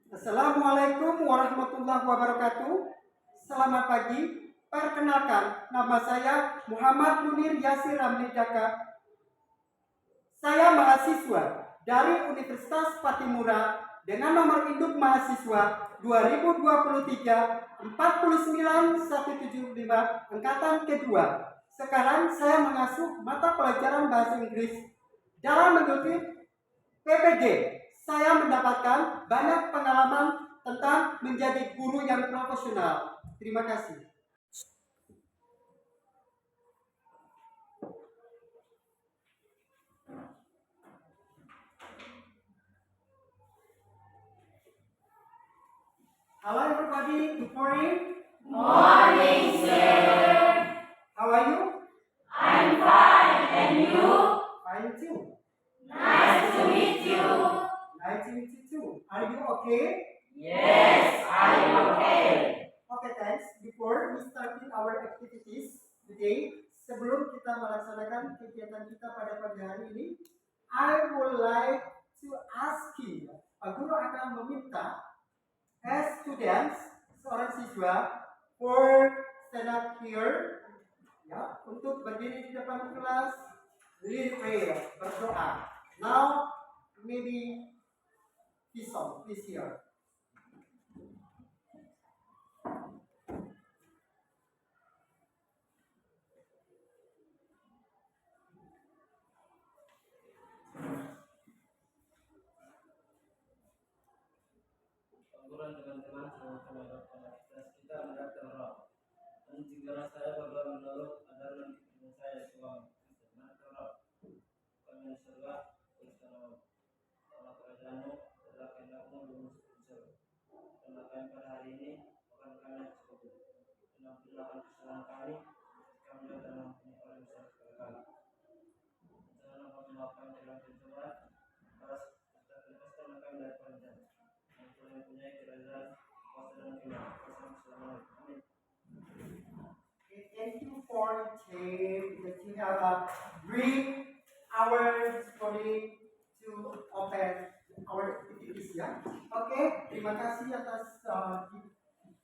Assalamualaikum warahmatullahi wabarakatuh. Selamat pagi. Perkenalkan, nama saya Muhammad Munir Yasir Ramli Daka. Saya mahasiswa dari Universitas Patimura dengan nomor induk mahasiswa 2023-49175 angkatan kedua. Sekarang saya mengasuh mata pelajaran bahasa Inggris. Dalam mengikuti PPG, saya mendapatkan banyak pengalaman tentang menjadi guru yang profesional. Terima kasih. Hello everybody, good morning. Morning, sir. How are you? I'm fine, and you? Fine too. Nice to meet you. Nice to meet you too. Are you okay? Yes, I'm okay. Okay, thanks. Before we start with our activities today, sebelum kita melaksanakan kegiatan kita pada pagi hari ini, I would like to ask you, Pak Guru akan meminta as students, seorang siswa, for stand up here, ya, untuk berdiri di depan kelas, lead prayer, berdoa. Now, maybe this song, please hear. Teman-teman sama-sama aktivitas kita mendatang roh. Dan jika saya berdoa menurut adalah dengan saya Tuhan mendatang roh. Kami surga bersama Allah kerajaanmu adalah kehendakmu belum muncul. Karena kami pada hari ini akan kami cukup. Ampunilah kesalahan kami. Kami akan mengampuni orang yang salah sekali. Jangan lupa memaafkan dalam pencobaan. Balas kita lepaskan kami dari pencobaan. Yang punya kerajaan. Thank you for today because you have a great hour study to open our activities ya. Oke, terima kasih atas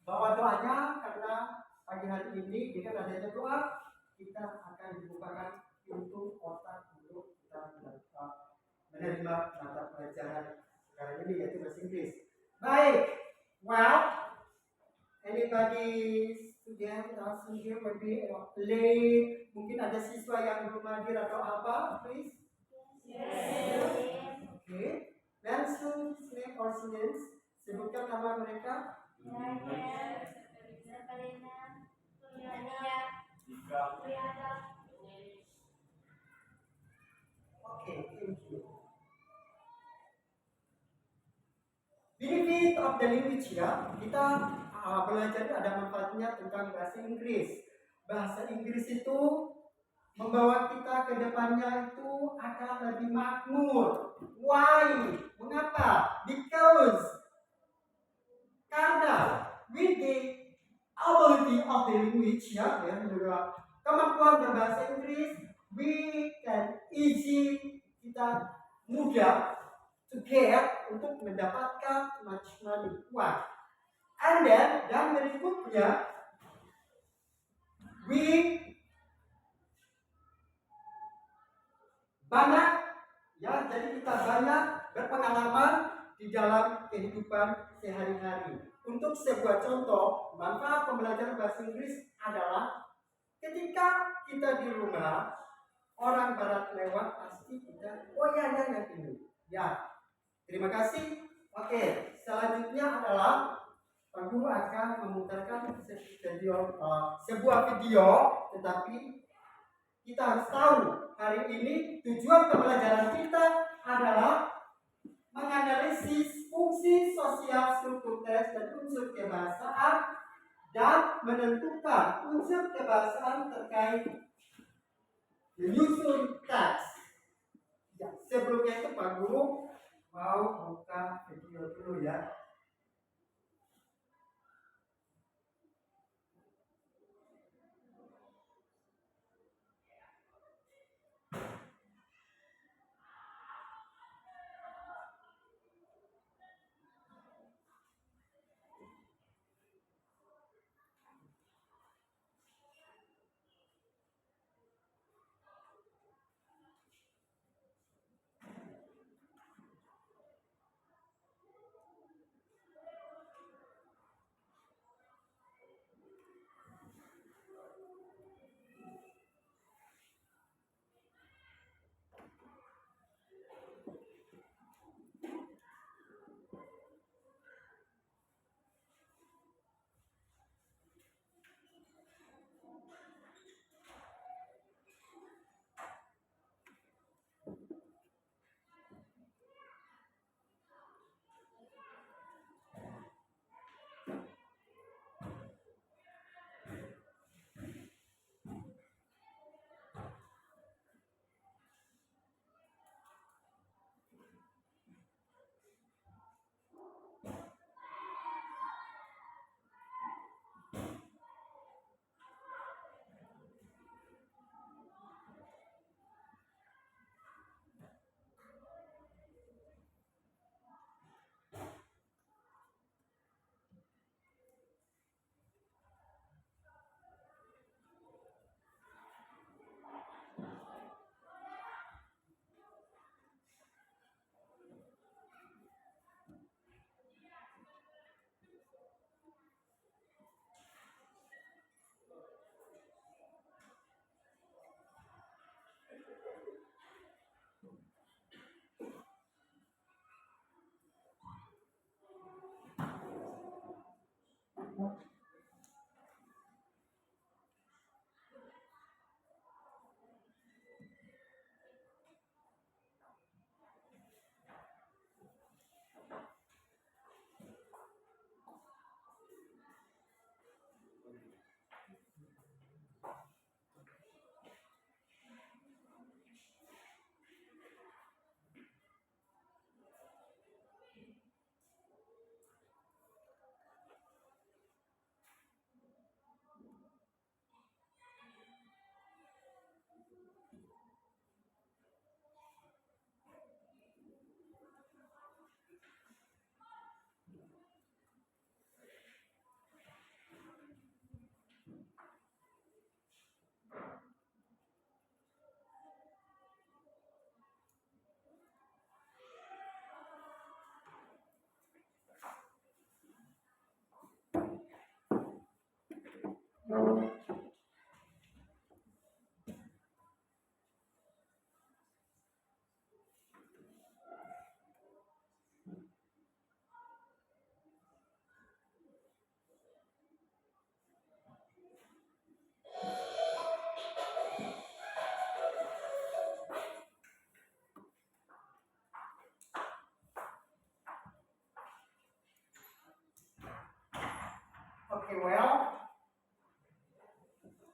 bawa doanya karena pagi hari ini dengan adanya doa kita akan dibukakan pintu otak untuk kita menerima mata pelajaran sekarang ini yaitu bahasa Inggris. Baik, well, anybody student asking here maybe late, mungkin ada siswa yang belum hadir atau apa, please? Yes. Okay. Mention name or students, sebutkan nama mereka. Okay, thank you. Benefit of the language ya, kita belajar ada manfaatnya tentang bahasa Inggris. Bahasa Inggris itu membawa kita ke depannya itu akan lebih makmur. Why? Mengapa? Because karena with the ability of the language ya, kemampuan berbahasa Inggris, we can easy, kita mudah to get, untuk mendapatkan much money, uang. And then, dan berikutnya, we banyak, ya, jadi kita banyak berpengalaman di dalam kehidupan sehari-hari. Untuk sebuah contoh, manfaat pembelajaran bahasa Inggris adalah ketika kita di rumah, orang barat lewat pasti kita, oh ya ini, ya. Terima kasih. Oke, selanjutnya adalah Pak Guru akan memutarkan sebuah video, tetapi kita harus tahu hari ini tujuan pembelajaran kita adalah menganalisis fungsi sosial struktur teks dan unsur kebahasaan dan menentukan unsur kebahasaan terkait menyusun teks. Ya, sebelumnya itu Pak Guru mau buka video dulu ya.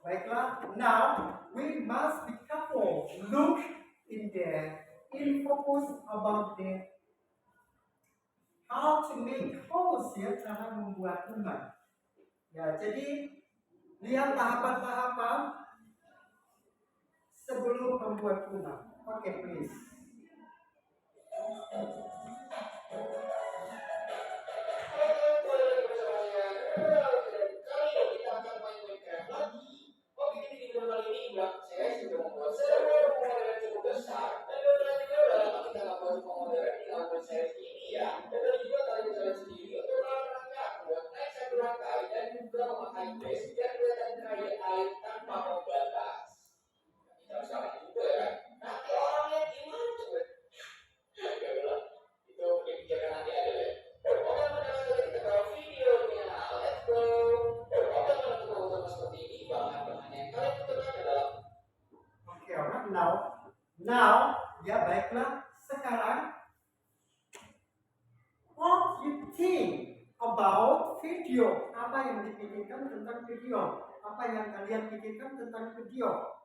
Baiklah, now we must be careful. Look in there, in focus about the how to make house ya, cara membuat rumah. Ya, jadi lihat tahapan-tahapan sebelum membuat rumah. Oke, please. Oke, alright, now, ya baiklah. Sekarang, what you think about video? Apa yang dipikirkan tentang video? Apa yang kalian pikirkan tentang video?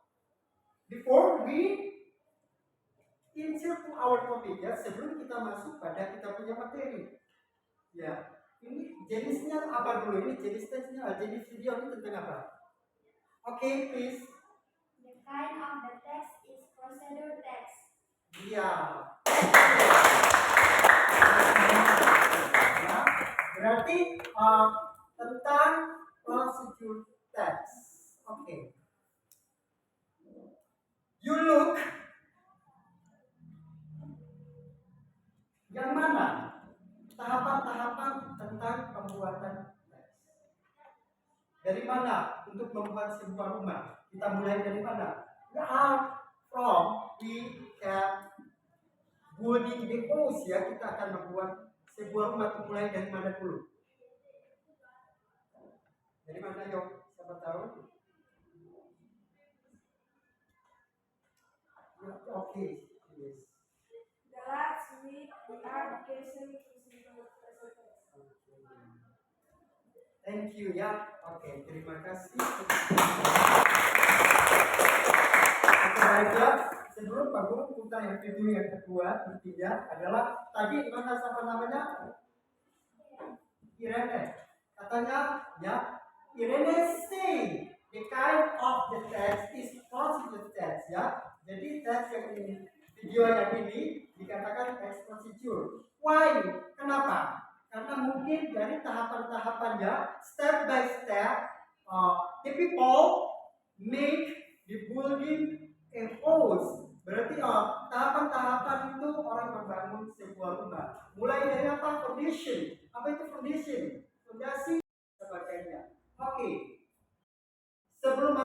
Before we insert to our topic ya, sebelum kita masuk pada kita punya materi. Ya, ini jenisnya apa dulu? Ini jenis video ini tentang apa? Oke, please. The kind of the text is procedure text. Ya. Ya, berarti tentang procedure text. Oke. You look yang mana? Tahapan-tahapan tentang pembuatan teks. Dari mana untuk membuat sebuah rumah? Kita mulai dari mana? We can building the house ya. Kita akan membuat sebuah rumah. Mulai dari mana dulu? Dari mana yuk? Siapa tahu? Ya, oke. Yes. That's with the application procedure text. Thank you ya. Oke, terima kasih. Oke, baiklah. Sebelum Pak Guru kita yang video yang kedua, ketiga adalah tadi mana siapa namanya? Irene. Katanya ya, Irene say the kind of the text is procedure text ya. Jadi teks yang ini, video yang ini dikatakan text procedure. Why? Kenapa? Karena mungkin dari tahapan-tahapannya, step by step, the people make the building a house. Berarti tahapan-tahapan itu orang membangun sebuah rumah. Mulai dari apa? Foundation. Apa itu foundation? Fondasi sebagainya. Oke. Sebelum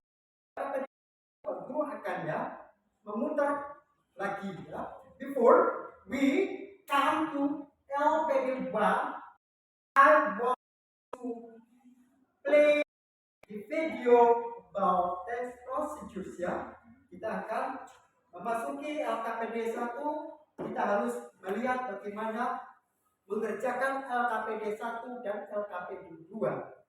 guru akan ya memutar lagi ya. Before we come to LPD 1, I want to play the video about text procedures ya. Kita akan memasuki LKPD 1. Kita harus melihat bagaimana mengerjakan LKPD 1 dan LKPD 2.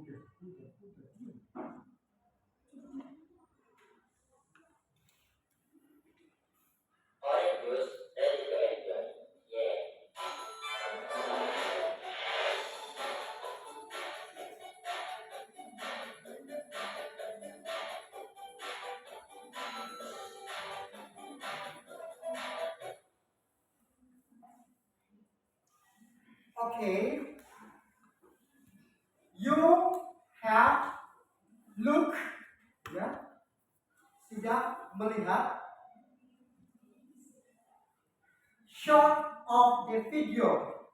Orange ready to enjoy. Yeah. Okay, you have look, ya, sudah melihat short of the video,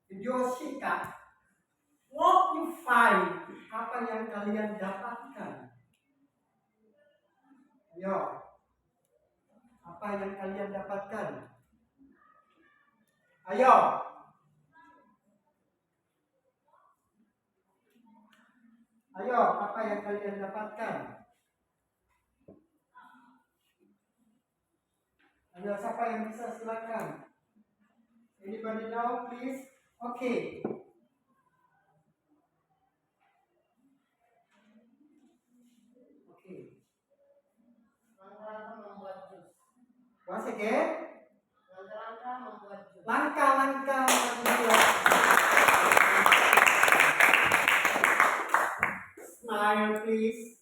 video singkat. What you find, apa yang kalian dapatkan? Yo, apa yang kalian dapatkan? Ayo. Ayo, apa yang kalian dapatkan? Ayo, siapa yang bisa, silakan. Anybody know, please? Okay. Okay. Langkah-langkah membuat jus. Once again. Langkah-langkah membuat jus. Langkah-langkah membuat. Smile, please.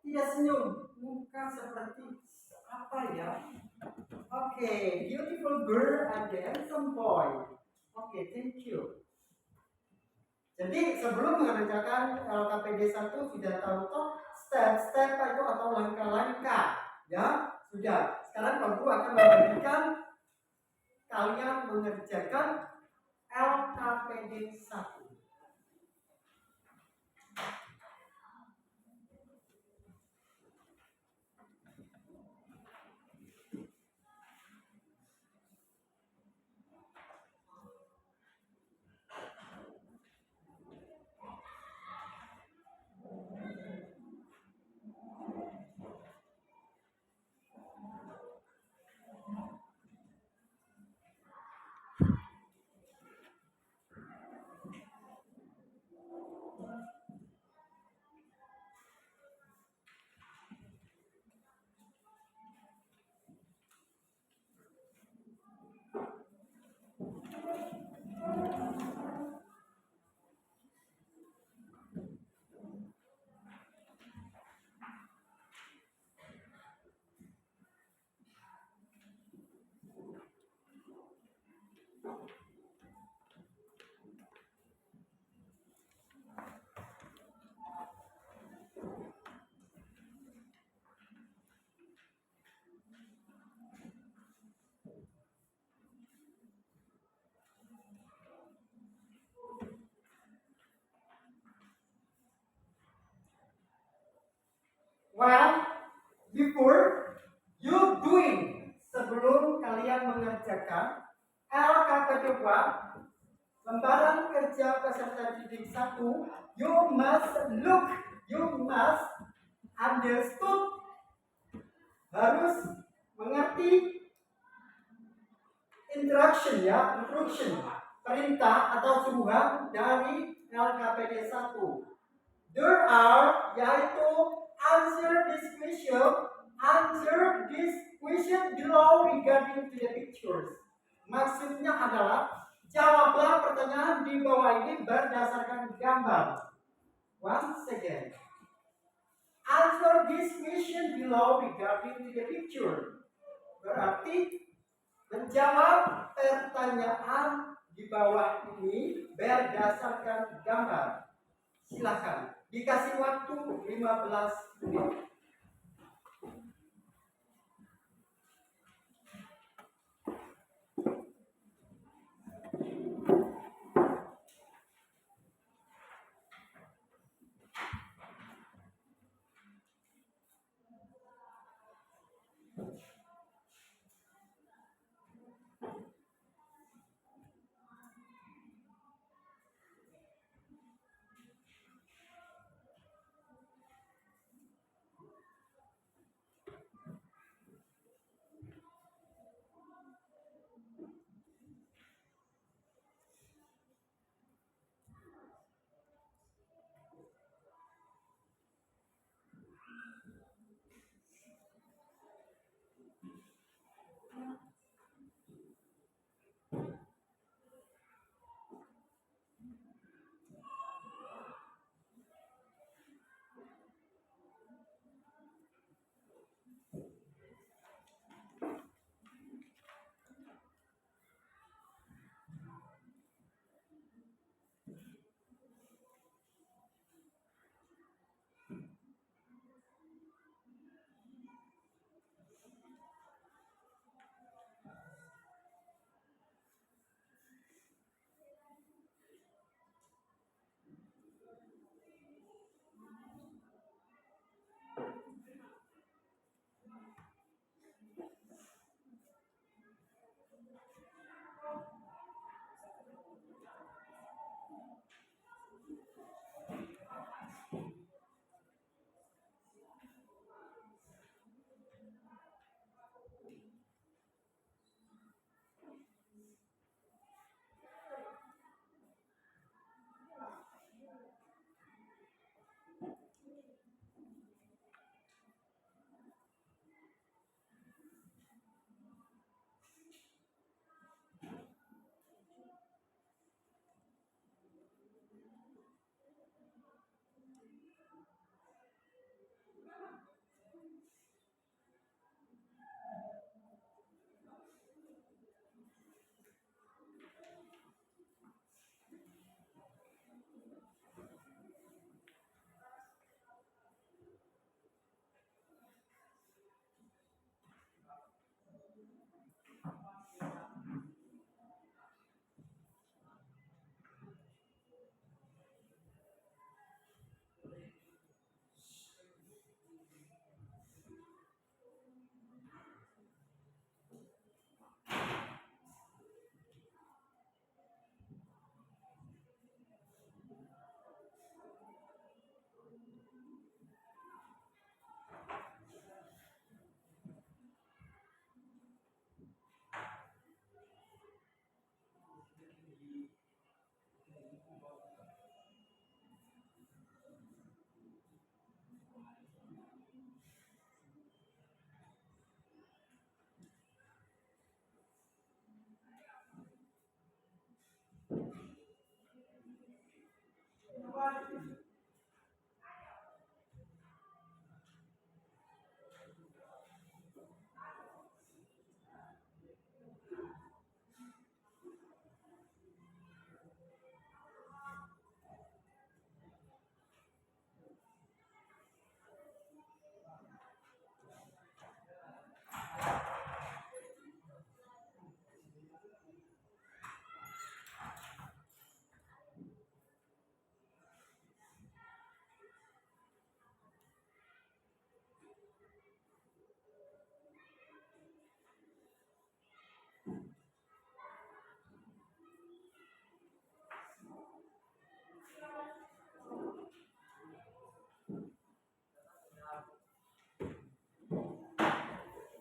Tidak senyum, muka seperti apa ya? Okay, beautiful girl and handsome boy. Okay, thank you. Jadi sebelum mengerjakan LKPD 1 sudah tahu toh step-step itu atau langkah-langkah, ya sudah. Sekarang Pak Guru akan memberikan kalian mengerjakan LKPD 1. Well, before you doing, sebelum kalian mengerjakan LKPD 1, lembaran kerja peserta didik 1, you must look, you must understood, harus mengerti instruction ya, instruction, perintah atau suruhan dari LKPD 1. There are, yaitu answer this question below regarding to the pictures. Maksudnya adalah jawablah pertanyaan di bawah ini berdasarkan gambar. Once again, answer this question below regarding to the picture. Berarti menjawab pertanyaan di bawah ini berdasarkan gambar. Silakan. Dikasih waktu 15 menit.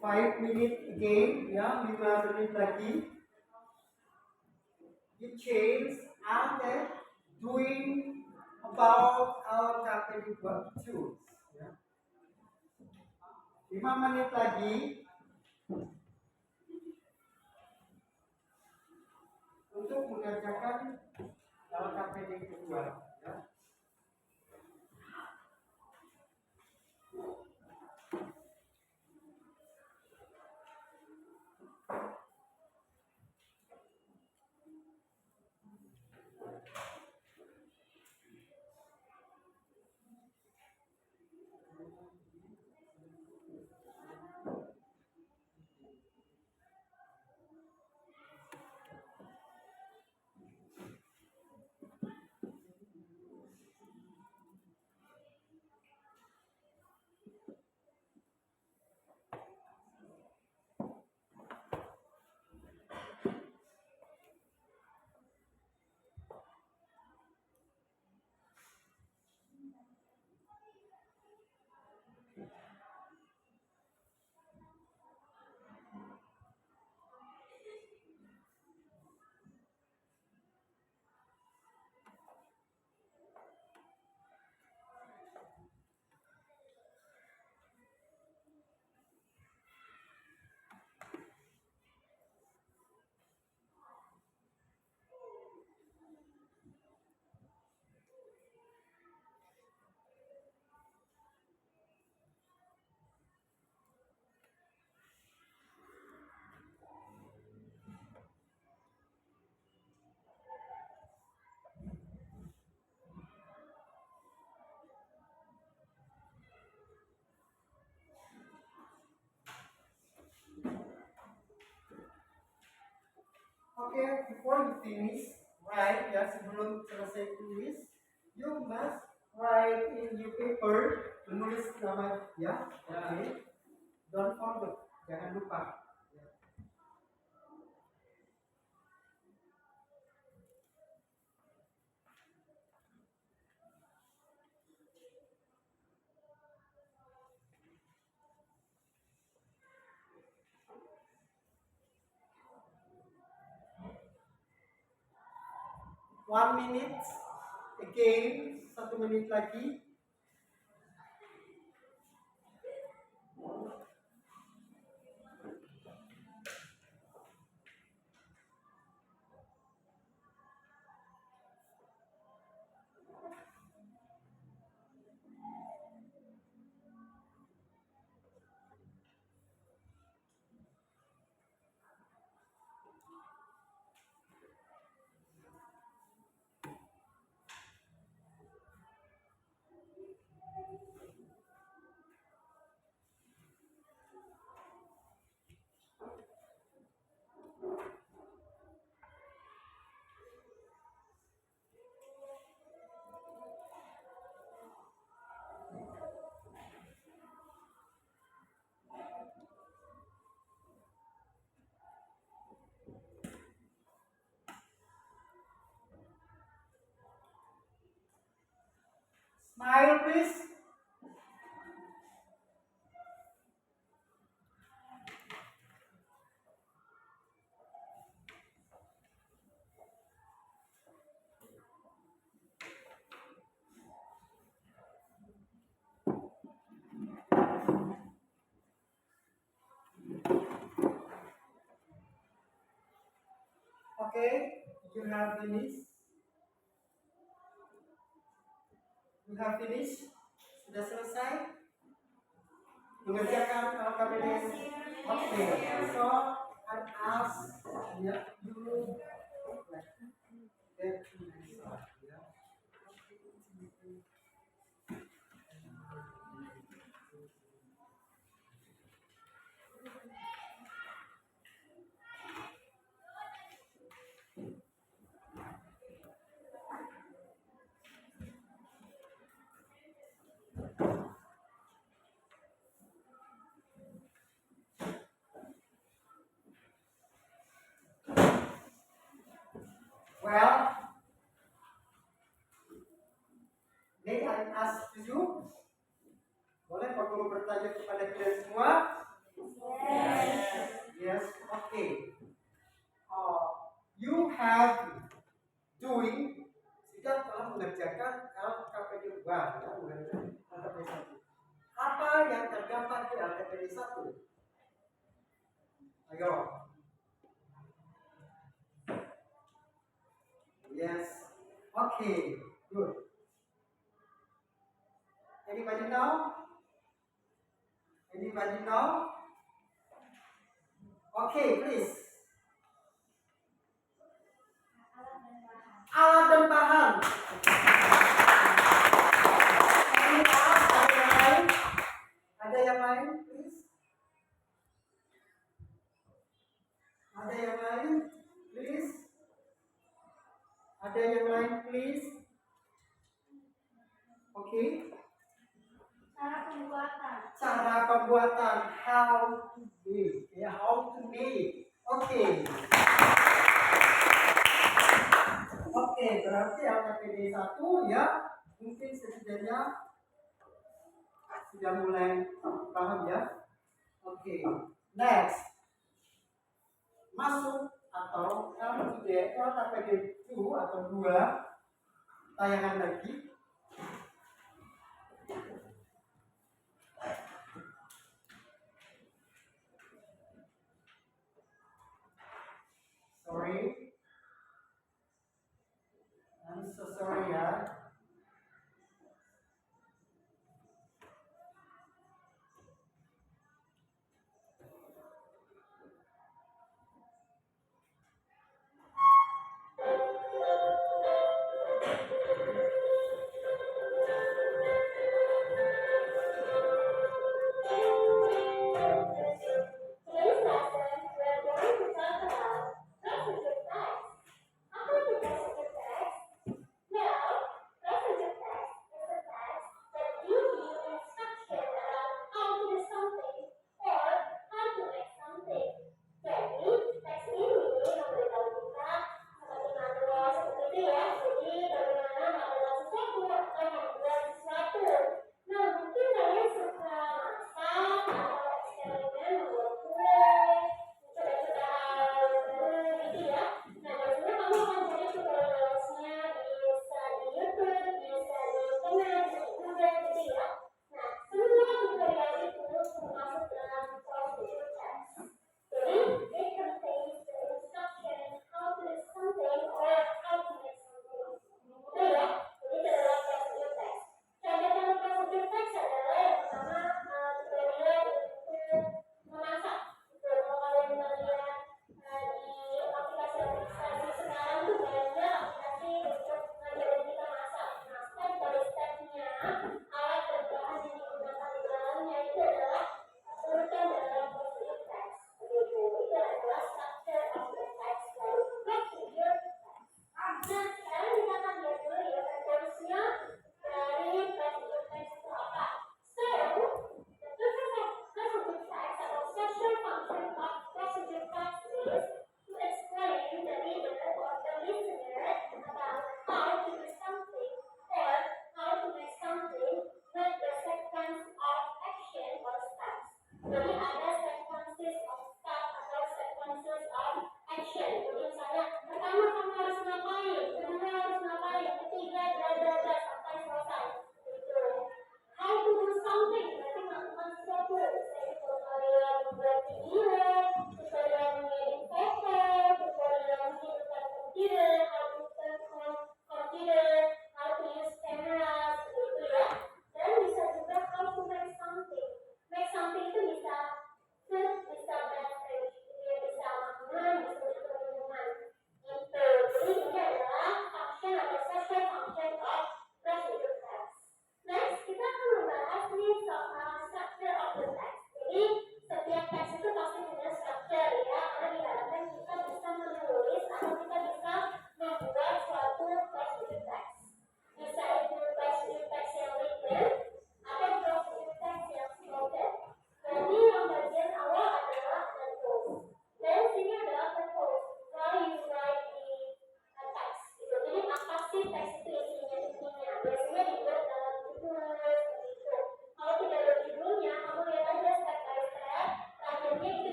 5 minutes again, ya, 5 menit lagi. You change and doing about our KPD work tools. Ya. 5 menit lagi untuk mengerjakan LKPD kedua. Ya. Okay, before you finish, write, ya, sebelum selesai tulis, you must write in your paper, menulis nama, ya, okay. Don't forget, jangan lupa. Ya. One minute, again, 1 menit lagi. Smile, please. Okay, you have finished. You have finished. Sudah selesai mengerjakan LKPD. Okay, so I ask, ya, you get to decide, ya. Well, may I ask you? Boleh Pak Guru bertanya kepada kalian semua? Yes. Yes, okay. You have doing sudah telah mengerjakan LKPD 2 ya, mengerjakan LKPD 1. Apa yang terdapat di LKPD 1? Ayo. Yes. Okay. Good. Anybody know? Anybody know? Okay, please. Alat dan bahan. Ada yang lain? Ada yang lain, please? Ada yang lain, please? Ada yang lain, please? Oke. Cara pembuatan. Cara pembuatan, how to make, ya, how to make. Oke. Oke, berarti LKPD 1 ya, mungkin setidaknya sudah mulai paham ya. Oke, next. Masuk atau LKPD 2 atau 2 tayangan lagi. Sorry. I'm so sorry ya.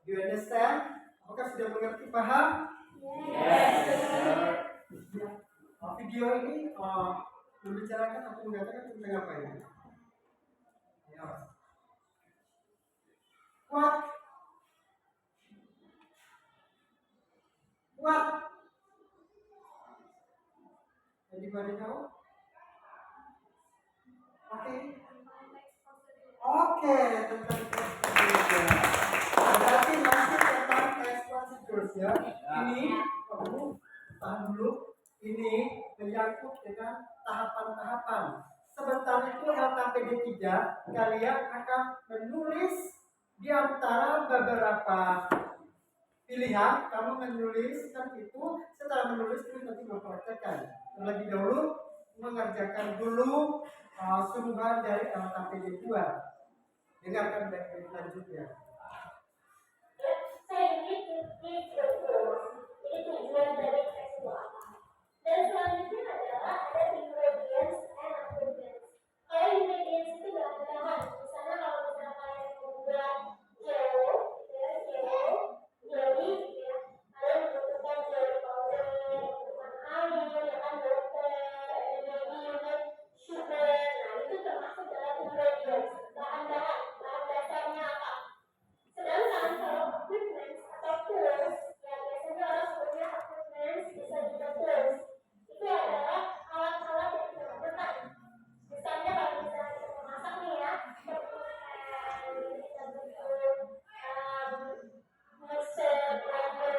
Do you understand? Apakah sudah mengerti, paham? Video ini membicarakan atau mengatakan tentang apa ini? Ya. What? Anybody know? Oke. Oke, tentang test procedure. Berarti masih tentang test procedures ya. Ini kamu tahan dulu. Ini menyangkut dengan tahapan-tahapan. Sebentar itu LKPD 3 kalian akan menulis di antara beberapa pilihan. Kamu menuliskan itu, setelah menulis itu nanti mempraktekkan. Terlebih dahulu mengerjakan dulu suruhan dari LKPD 2. Dengarkan baik-baik lanjutnya. Saya ini tujuan dari tes itu apa? Dan selanjutnya adalah ada ingredients and improvements. Kalau ingredients itu bahan-bahan, misalnya kalau misalnya kalian membuat jelly, jelly, ya, kalian membutuhkan jelly powder, membutuhkan air, ya kan, butter, milk, sugar. Nah, itu termasuk dalam ingredients, bahan-bahan, bahan dasarnya apa? Sedangkan kalau equipment atau tools, ya biasanya orang sebutnya equipment, bisa juga tools. Itu adalah alat-alat yang kita gunakan. Misalnya kalau misalnya kita memasak nih ya, kita butuh pan, kita butuh mixer, blender,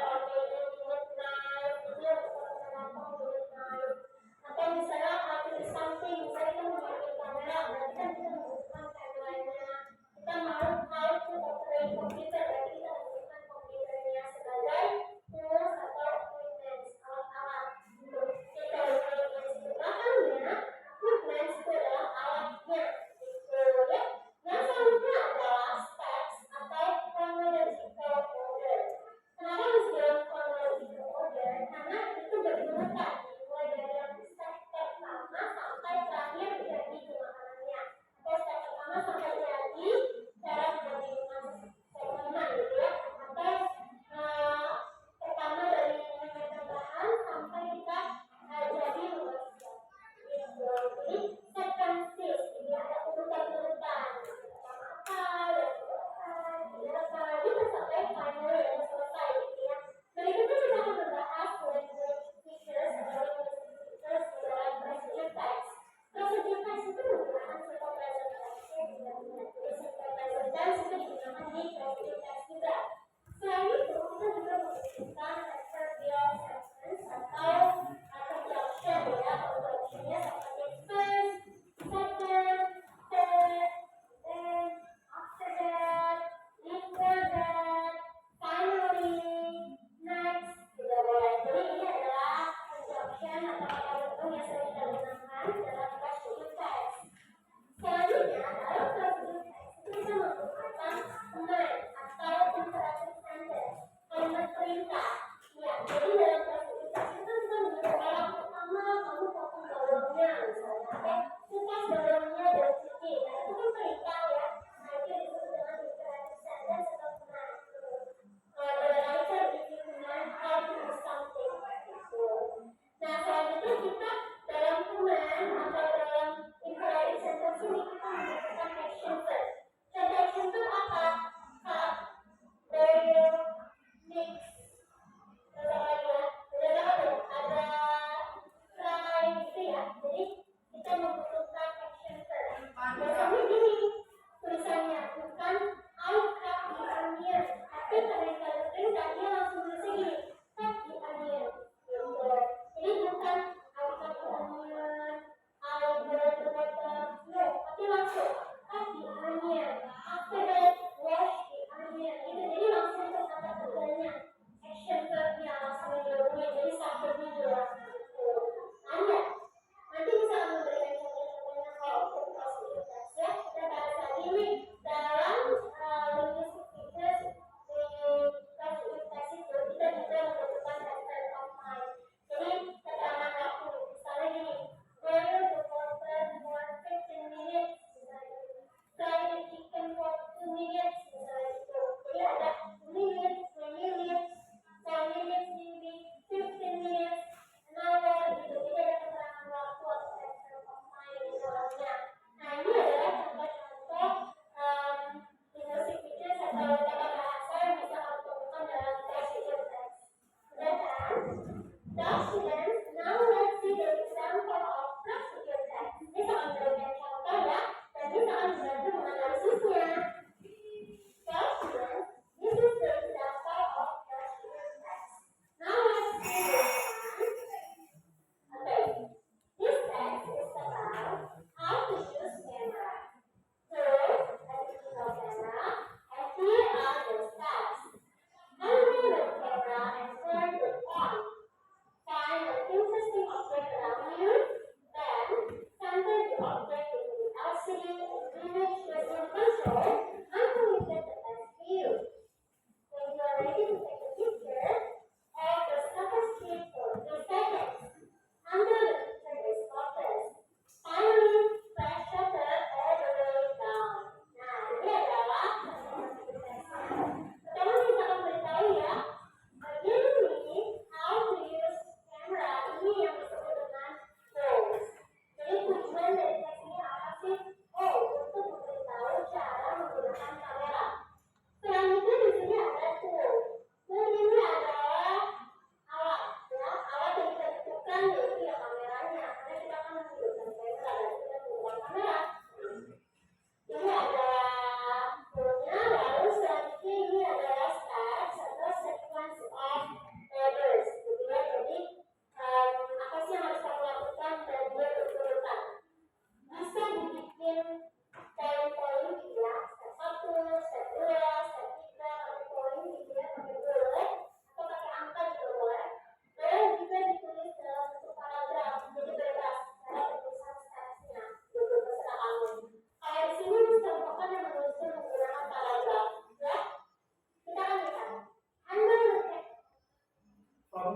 or maybe unit knife, itu yang kita gunakan unit knife. Atau misalnya do something, misalnya kita memakai kamera, berarti kan kita membutuhkan kameranya. Kita mau to operate komputer, berarti kita membutuhkan komputernya sebagai tools atau equipment, alat-alat untuk kita ingredients itu. Bahannya, equipment itu adalah alatnya, gitu ya. Yang selanjutnya adalah steps atau chronological order. Kenapa harus dalam chronological order? Karena itu bergunakan mulai dari yang step pertama sampai terakhir jadi makanannya, atau step pertama sampai jadi cara menjadi minuman gitu ya, atau pertama dari menyiapkan bahan sampai kita jadi membuat gitu. Jadi sequences, jadi ada urutan-urutan pertama apa, yang kedua apa, gitu sampai final yang selesai gitu ya. Berikutnya kita akan membahas language features atau linguistic features di dalam procedure text. Procedure text itu menggunakan simple present tense, jadi simple present tense itu digunakan di procedure text juga. Selain itu, kita juga membutuhkan adverbial sentence atau conjunction ya, conjunctionnya seperti first, second, third, then, after that, before that, finally, next, juga boleh. Jadi ini adalah conjunction atau kata gabung yang sering kita gunakan dalam procedure text. Selanjutnya, dalam procedure text itu kita menggunakan command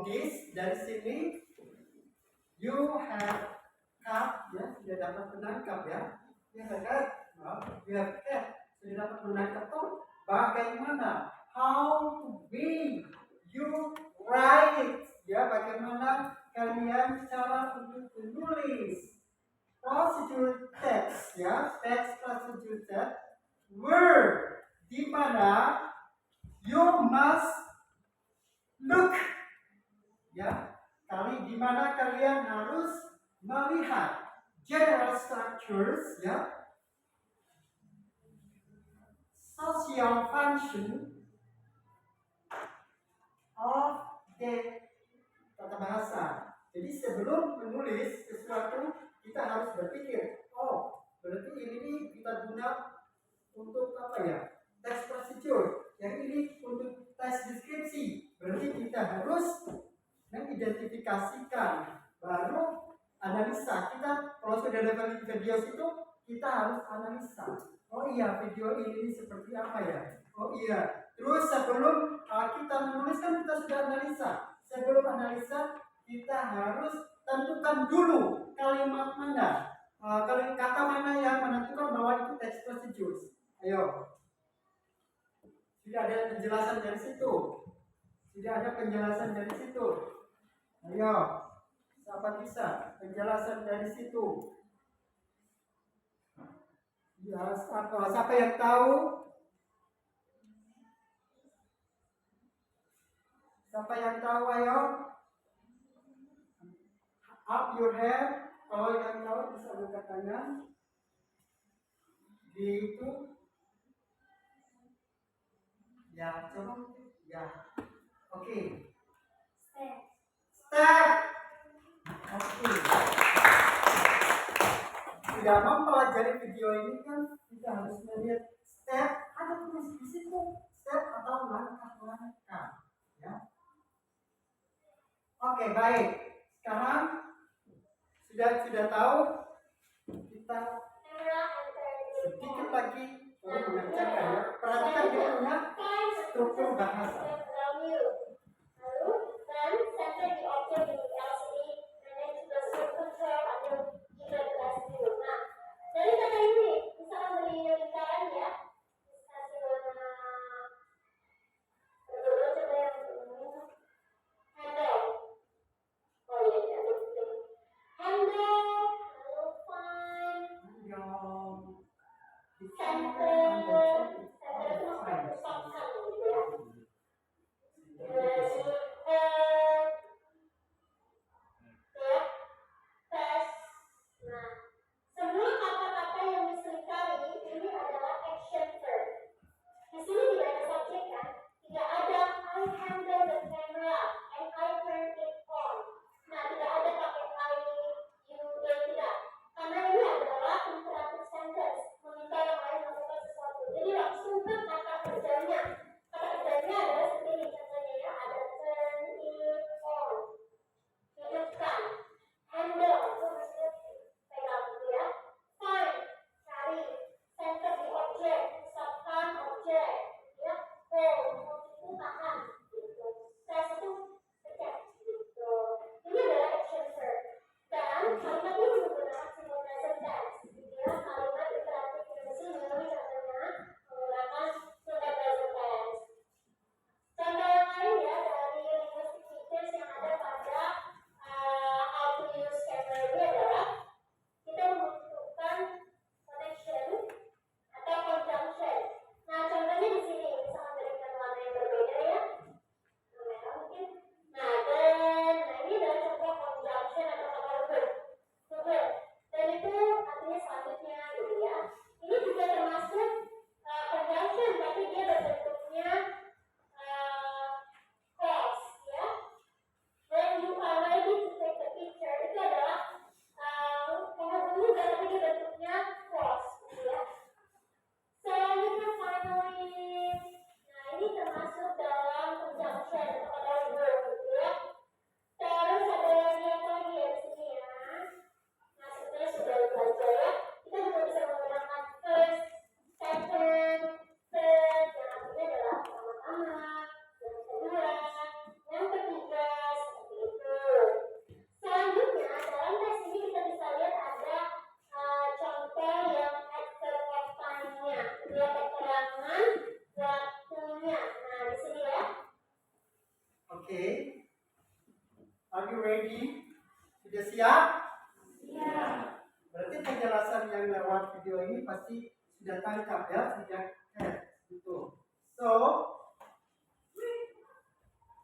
this dari sini you have cut ya, sudah dapat menangkap ya. Ya kan? You have cut, sudah dapat menangkap tuh bagaimana, how to be, you write ya, bagaimana kalian cara untuk menulis. Procedure text ya, text procedure text, word di mana you must look ya, di mana kalian harus melihat general structures ya, social function of the tata bahasa. Jadi sebelum menulis sesuatu kita harus berpikir, oh berarti ini kita guna untuk apa ya, text procedure, yang ini untuk text deskripsi. Berarti kita harus mengidentifikasikan, baru analisa. Kita kalau sudah ada video itu kita harus analisa. Oh iya, video ini seperti apa ya? Oh iya. Terus sebelum kita menulis kan kita sudah analisa. Sebelum analisa kita harus tentukan dulu kalimat mana, kata mana yang menentukan bahwa itu text procedures. Ayo. Sudah ada penjelasan dari situ. Sudah ada penjelasan dari situ. Ayo. Siapa bisa penjelasan dari situ? Ya, siapa yang tahu? Siapa yang tahu, ayo? Up your hand. Kalau yang tahu bisa angkat tangan. Di itu. Ya, coba. Ya. Oke. Step. Oke. Sudah mempelajari video ini kan kita harus melihat step, ada tulis di situ step atau langkah-langkah ya. Oke, baik. Sekarang sudah tahu, kita sedikit lagi mengerjakan ya. Perhatikan dia punya struktur bahasa. Dari kata ini, misalkan beri lingkaran ya, kasih warna berdoa, coba yang handle. Oh iya, handle, lalu find, center itu maksudnya pusatkan gitu ya. Semua kata-kata yang diselingkari ini adalah action verb. Di sini tidak ada subjek kan? Tidak ada I handle the camera and I turn it on. Nah, tidak ada pakai I, you, dan tidak. Karena ini adalah imperative sentence, meminta yang lain melakukan sesuatu. Jadi langsung ke kata kerjanya. Kata kerjanya adalah seperti ini contohnya ya, ada turn it on, hidupkan, handle, itu maksudnya pegang gitu ya. Find, cari, center di objek, pusatkan objek, ya. Hold itu tahan, gitu. Press itu pencet, gitu. Ini adalah action verb. Dan kalimat ini menggunakan simple present tense, gitu ya. Kalimat imperatif di sini contohnya menggunakan dengan waktunya. Nah, di sini ya. Oke. Are you ready? Sudah siap? Berarti penjelasan yang lewat video ini pasti sudah tangkap ya, sudah gitu. So,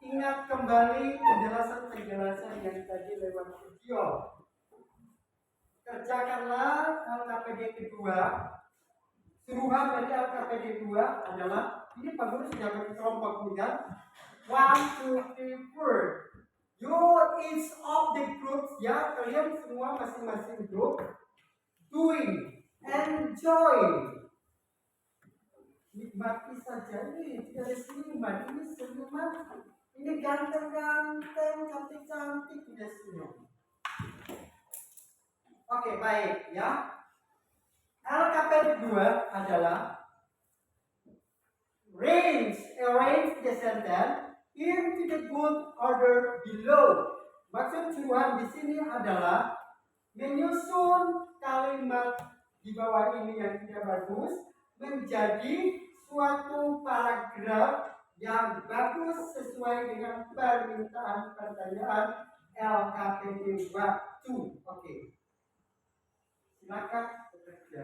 ingat kembali penjelasan yang tadi lewat video. Kerjakanlah LKPD kedua. Suruhan dari LKPD 2 adalah ini Pak Guru sudah bagi kelompok ini kan. 1, 2, 3, 4. You each of the groups ya, kalian semua masing-masing grup doing, enjoy, nikmati saja. Ini tidak ada senyuman, ini senyuman, ini ganteng-ganteng, cantik-cantik, tidak senyum. Oke, baik ya. LKPD 2 adalah arrange the sentence into the good order below. Maksud suruhan di sini adalah menyusun kalimat di bawah ini yang tidak bagus menjadi suatu paragraf yang bagus sesuai dengan permintaan pertanyaan LKPD 2. Oke. Silakan bekerja.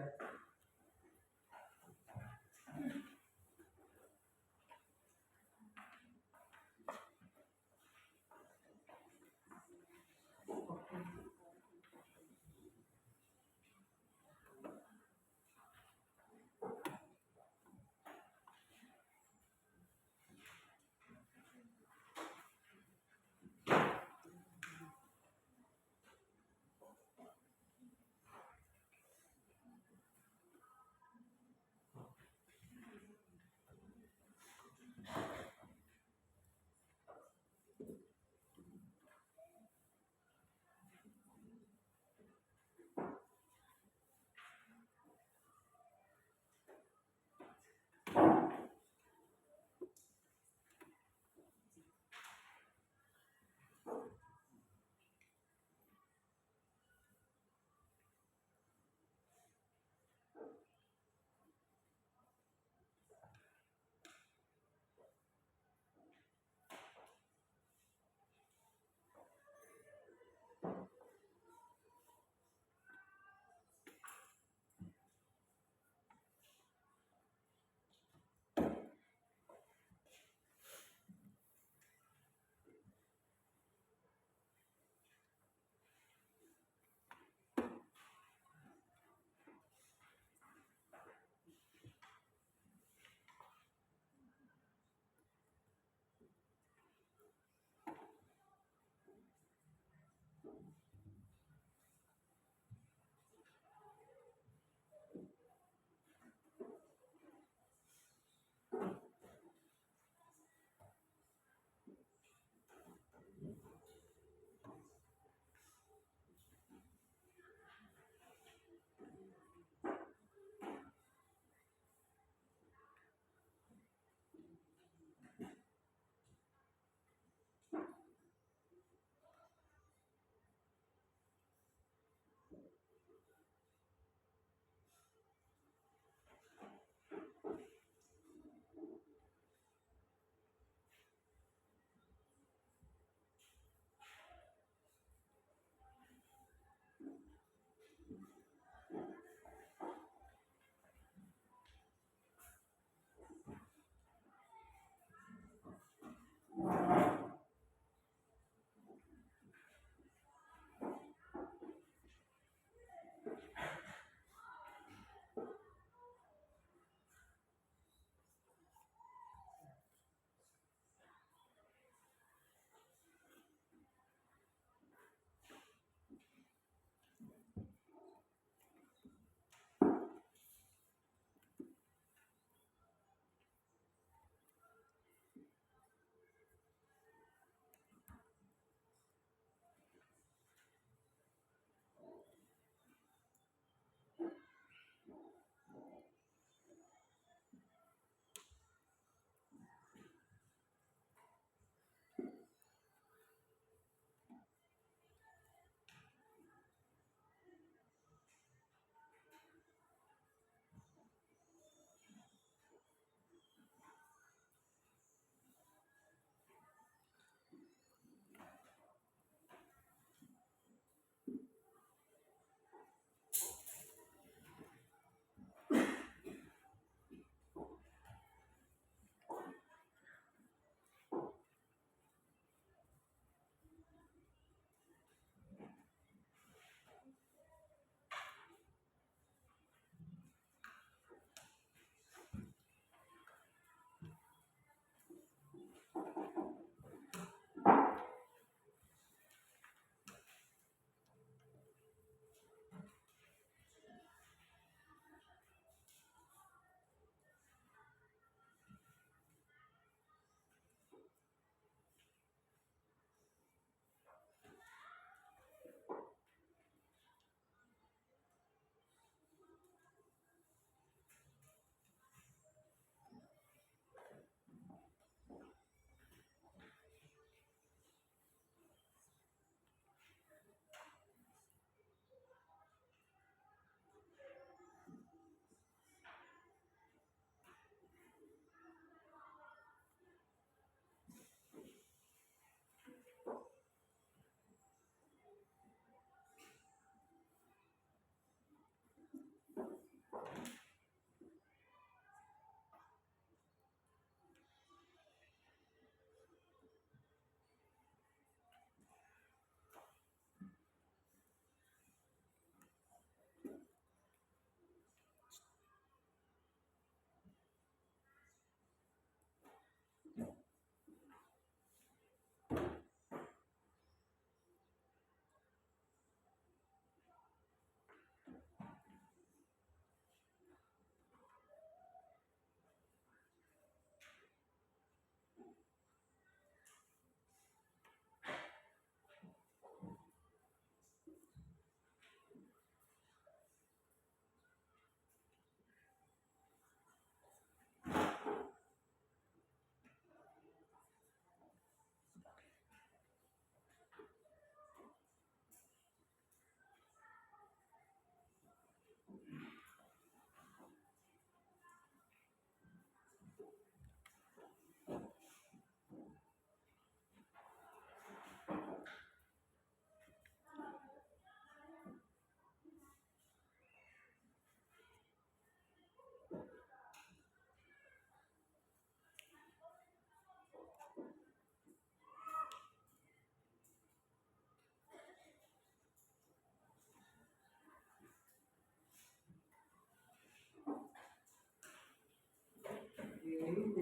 Jadi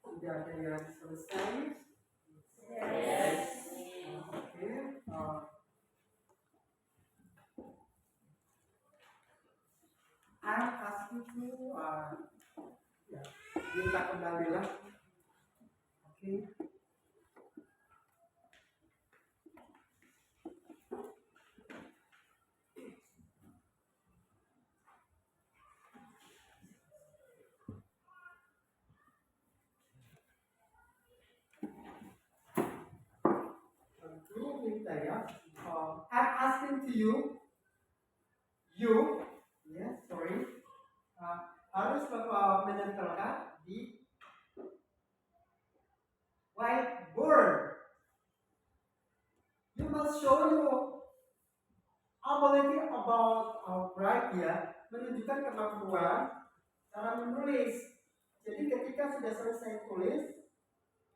sudah ada yang selesai. Yes. Oke. I'm asking you, ya, minta kembali lah. Oke. Tentu minta ya. I'm asking to you, harus menempelkan di whiteboard. You must show your ability about write ya, menunjukkan kemampuan cara menulis. Jadi ketika sudah selesai tulis,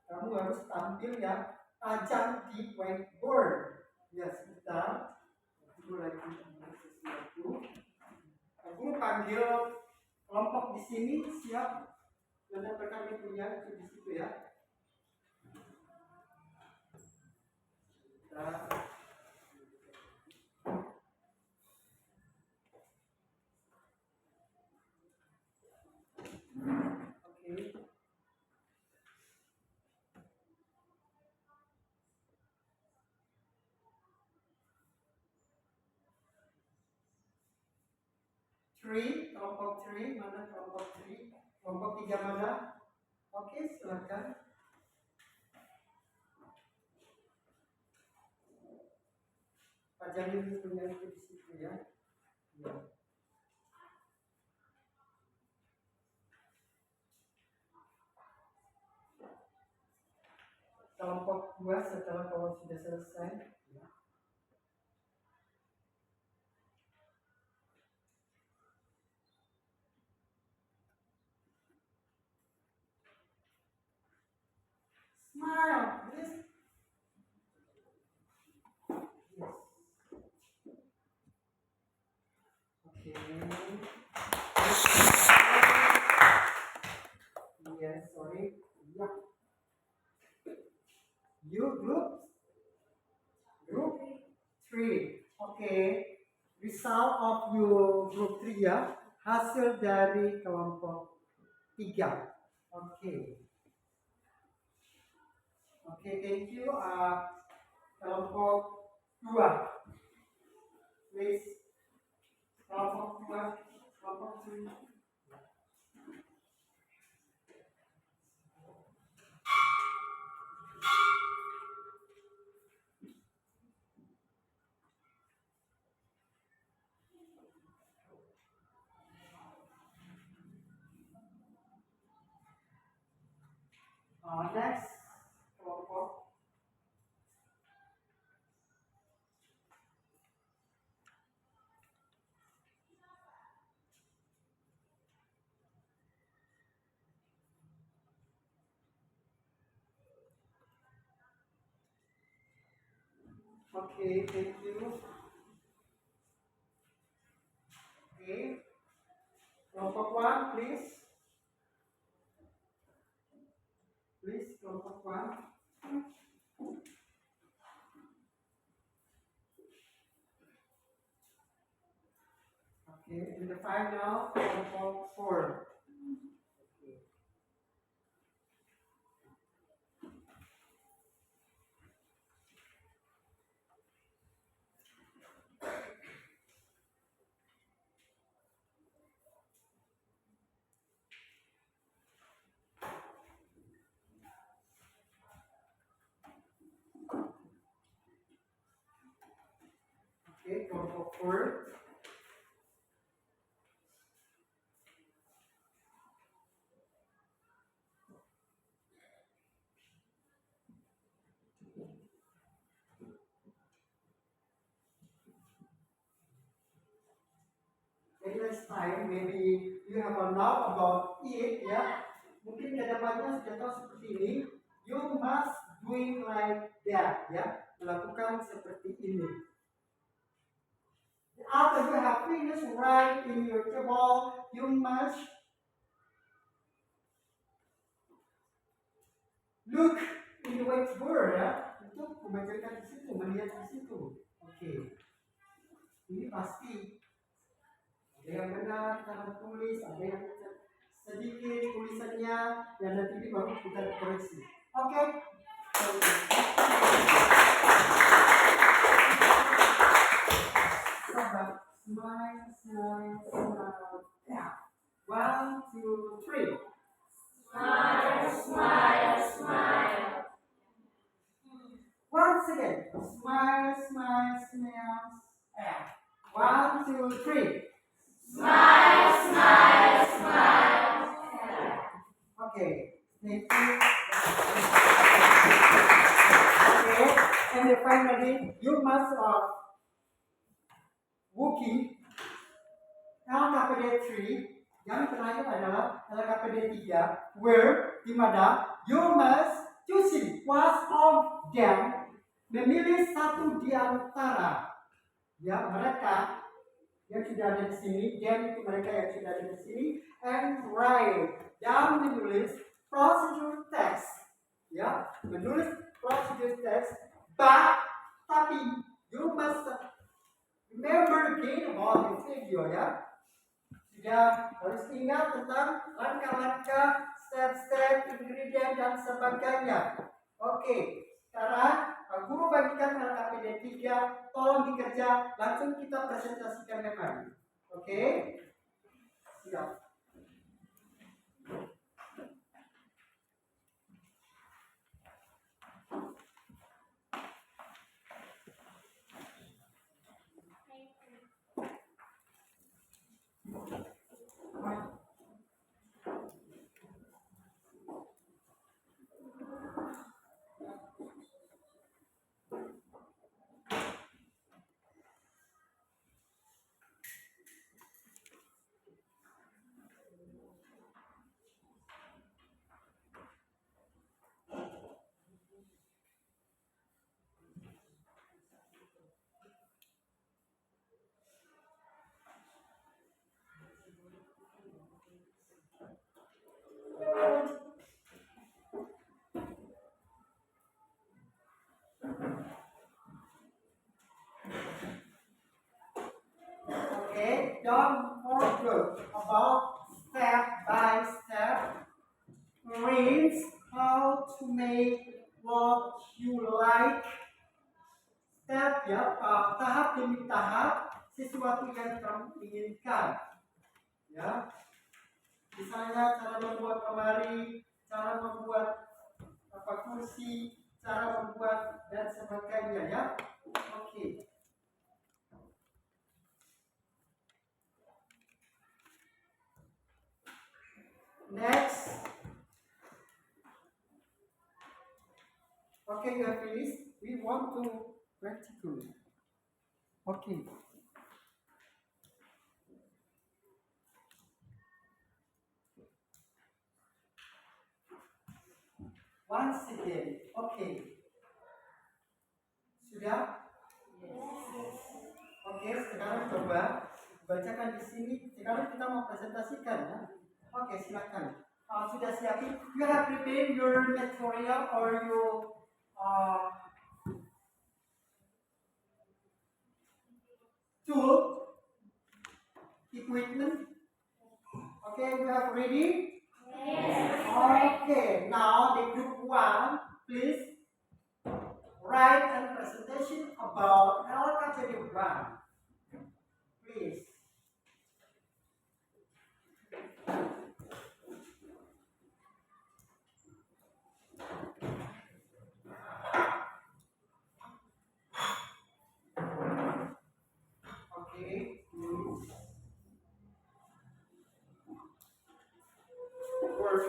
kamu harus tampil ya, tajam di whiteboard. Ya sebentar, aku lagi sesuatu. Aku panggil kelompok di sini siap menempelkan punya di situ ya. Nah, oke. 3, kelompok 3, mana kelompok 3? Kelompok 3 mana? Oke, silakan. Pajangin punya itu di situ ya. Ya. Kelompok 2 setelah kau sudah selesai. Ya. Smile, please. Yes. Okay. Yes, sorry. Yeah. You group 3. Okay. Result of your group 3 ya. Hasil dari kelompok 3. Okay. Okay, thank you. Kelompok 2. Please. Kelompok 2. Kelompok 3. Next, kelompok. Okay, thank you. Okay. Kelompok 1, please. Please, kelompok 1. Okay, in the final, kelompok 4. Okay, kelompok 4. Okay, next time maybe you have a know about it ya. Mungkin kedepannya sudah tahu seperti ini. You must doing like that ya. Melakukan seperti ini. After you have finished write in your table, you must look in the whiteboard ya, untuk membacakan di situ, melihat di situ. Oke. Ini pasti ada yang benar cara tulis, ada yang sedikit tulisannya, dan nanti ini baru kita koreksi. Oke. Smile, smile, smile. Yeah. 1, 2, 3. Smile, smile, smile. Once again. Smile, smile, smile. Yeah. 1, 2, 3. Smile, smile, smile. Okay. Thank you. Okay. And then finally, you must Wookie LKPD 3 yang terakhir adalah LKPD 3 where di mana you must choosing one of them, memilih satu di antara ya mereka yang sudah ada di sini, them itu mereka yang sudah ada di sini, and write dan menulis procedure text ya, menulis procedure text tapi you must remember again about the video ya. Sudah harus ingat tentang langkah-langkah, step-step, ingredient dan sebagainya. Oke, sekarang guru bagikan LKPD 3, tolong dikerja, langsung kita presentasikan memang. Oke? Siap. Okay, don't forget about step by step rules, how to make what you like. Step ya, tahap demi tahap sesuatu yang kamu inginkan. Ya, misalnya cara membuat lemari, cara membuat kursi, cara membuat dan sebagainya ya. Oke. Next. Okay, you have finished. We want to practical. Okay. Once again. Okay. Sudah? Yes. Oke, sekarang coba bacakan di sini. Sekarang kita mau presentasikan ya. Oke, silakan. Sudah siapin? You have prepared your material or your tool, equipment. Okay, you have ready? Yes. Okay, now the group 1, please write a presentation about LKPD 1. Please. Okay. Work.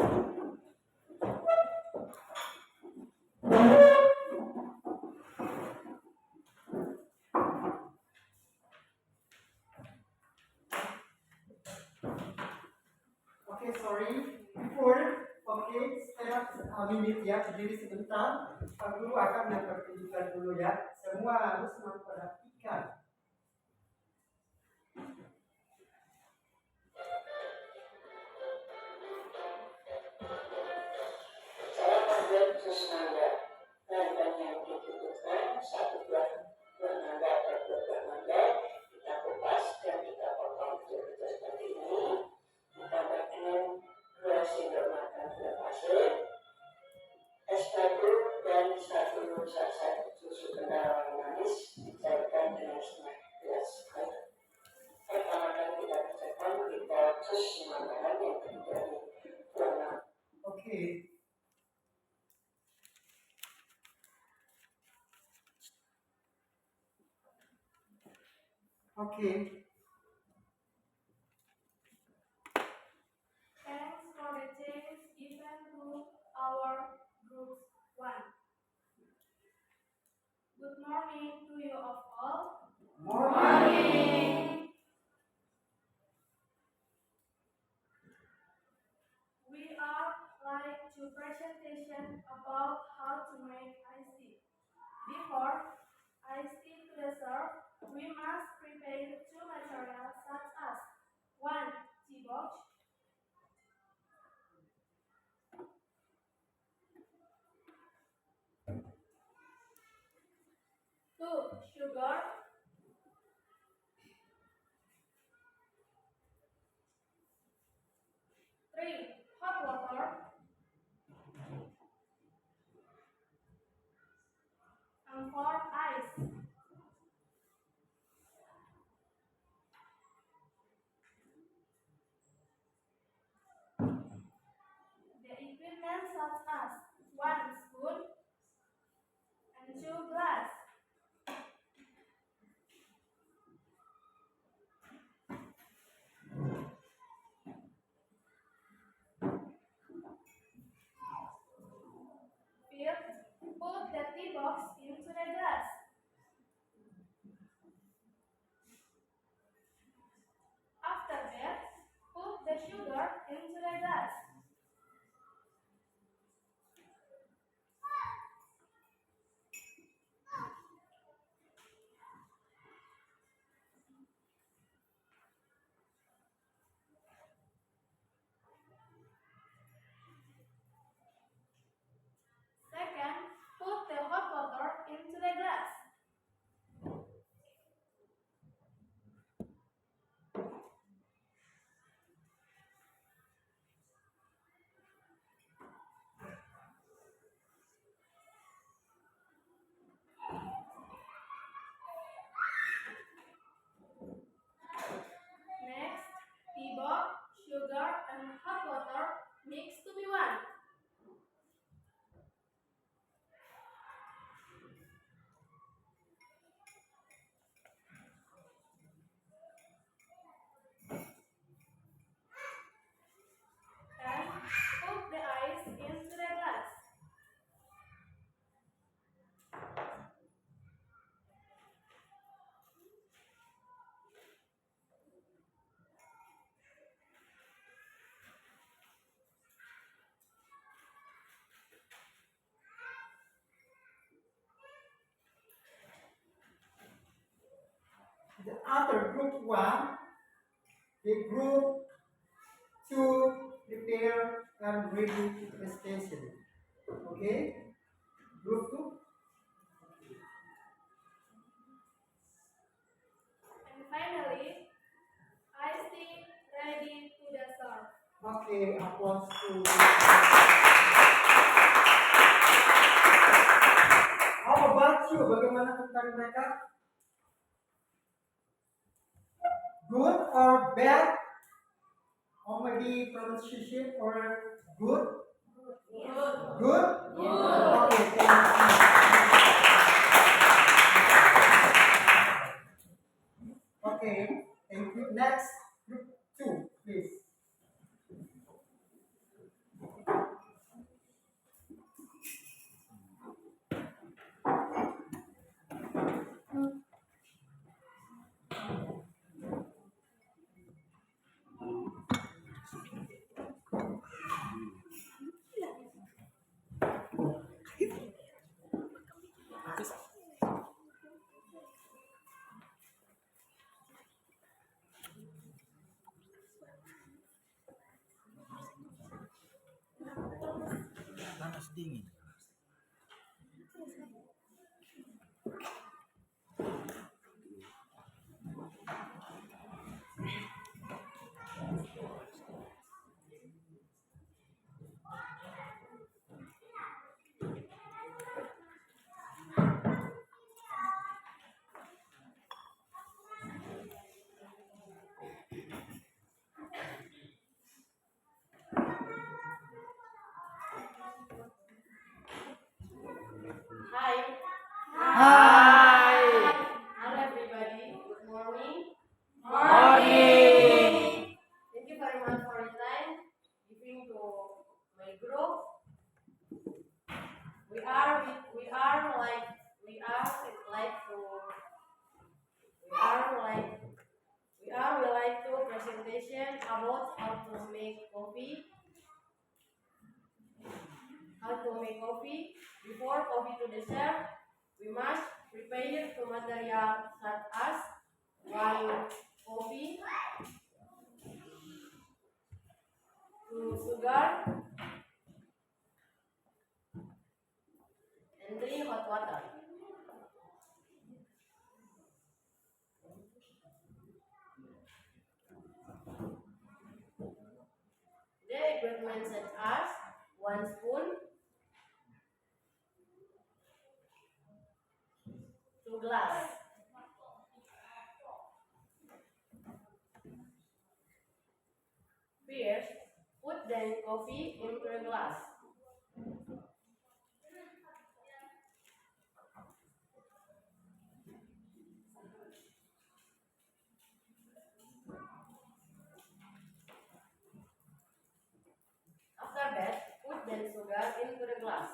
Okay, sorry. Before, okay, stand up a minute ya, berdiri sebentar. Pak Guru akan mempertunjukkan dulu ya. Semua harus memperhatikan. Elizabeth Kusnanda dan yang dibutuhkan 1 buah nangka dan 2 buah mangga kita kupas dan kita potong kecil-kecil seperti ini, ditambahkan 2 sendok makan gula pasir, es batu dan 1 sachet susu kental manis dicairkan dengan setengah gelas air. Pertama kali kita kerjakan, kita jus makanan yang terdiri dari buah. Oke. Oke. Thanks for the chance given to our group 1. Good morning to you of all. Morning. We are like to presentation about how to make iced tea. Before iced tea to the serve, we must prepare 2 materials such as 1 tea box, 2 sugar, 3 hot water, and 4 ice. The equipment such as 1 spoon and 2 glass. First, put the tea box into the glass. After that, put the sugar into the glass. Second, put the hot water into the glass. Next, tea box, sugar, and hot water mix to be one. Then, put the ice into the glass. The other group 1, the group 2 prepare and ready to the station. Okay? Group 2. And finally, iced tea ready to the serve. Okay, applause to. How about you? Bagaimana tentang mereka? Good or bad? Comedy pronunciation or good? Good? Okay, thank you. Okay, thank you. Next, group 2, please. Panas dingin. going to my group. We like to presentation about how to make coffee. Before coffee to dessert, we must prepare two materials such as one coffee, two sugar, and three hot water. The equipment such as one spoon, two glass. First, put the coffee into a glass. After that, put the sugar into the glass.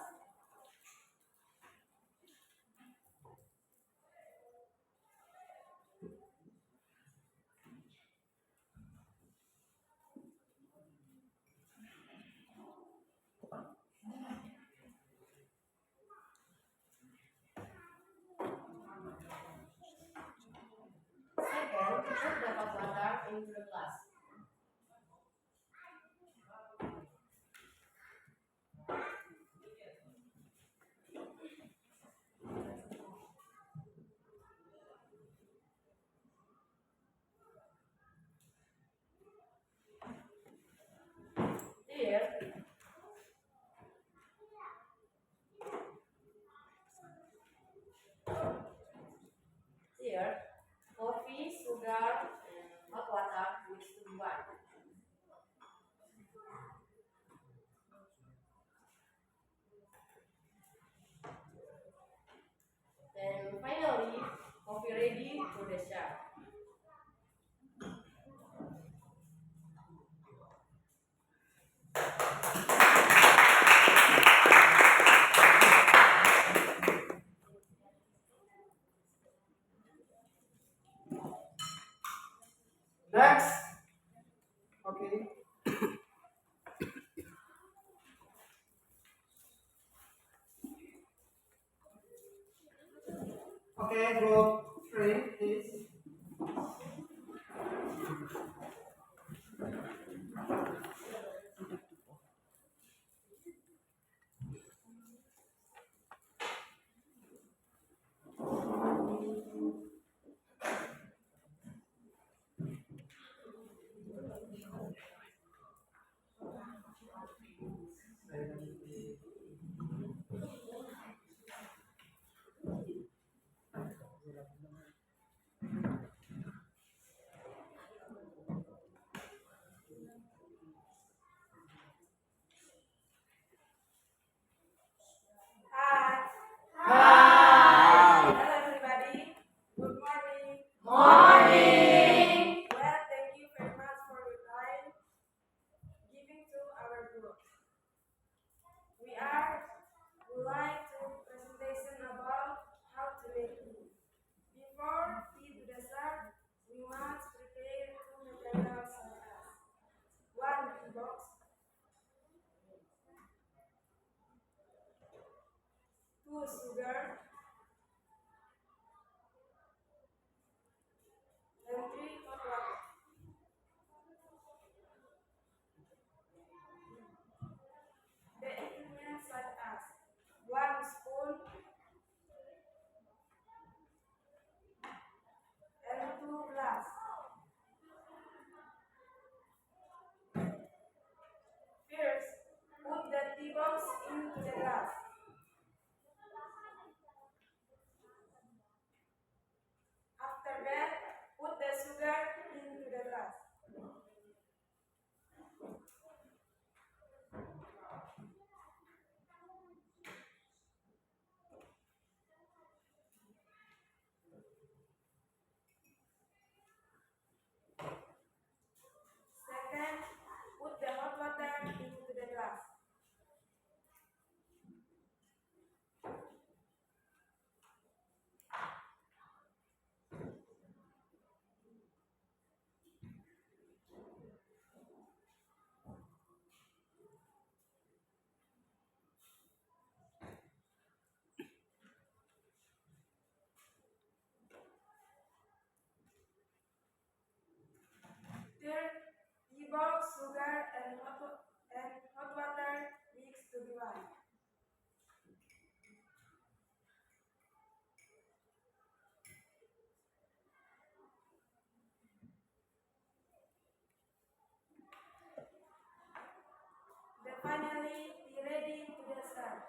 Second, put the hot water into the glass. Here, coffee, sugar, and hot water mixed to one. Then finally, coffee ready to dessert. Next. Okay. Okay, group 3, please. Hi. Hi. Hello everybody. Good morning. Morning. Well, thank you very much for your time giving to our group. Would like to presentation about how to make tea. Before tea to dessert, we must prepare two materials such as one tea box, two sugar, and three hot water. The ingredients such as one spoon and two glass. First, put the tea box into the glass. sugar and hot water mixed to be one. Then finally, be ready to the serve.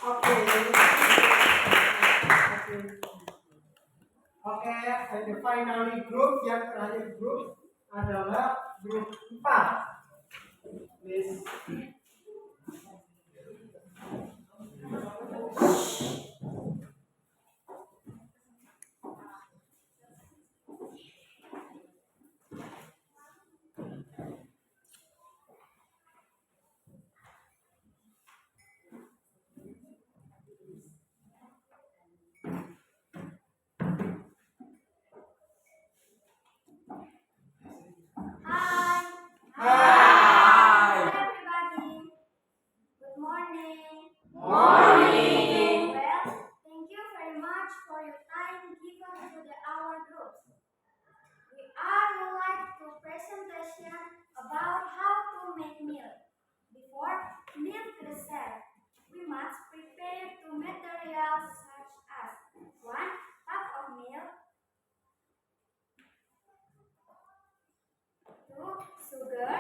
Oke. Oke, and the finally group yang terakhir grup adalah grup 4. Please. Hi. Hi. Everybody. Good morning. Morning. Well, thank you very much for your time given to our groups. We are like to presentation about how to make milk. Before milk is served, we must prepare two materials such as 1 cup of milk, 2 sugar,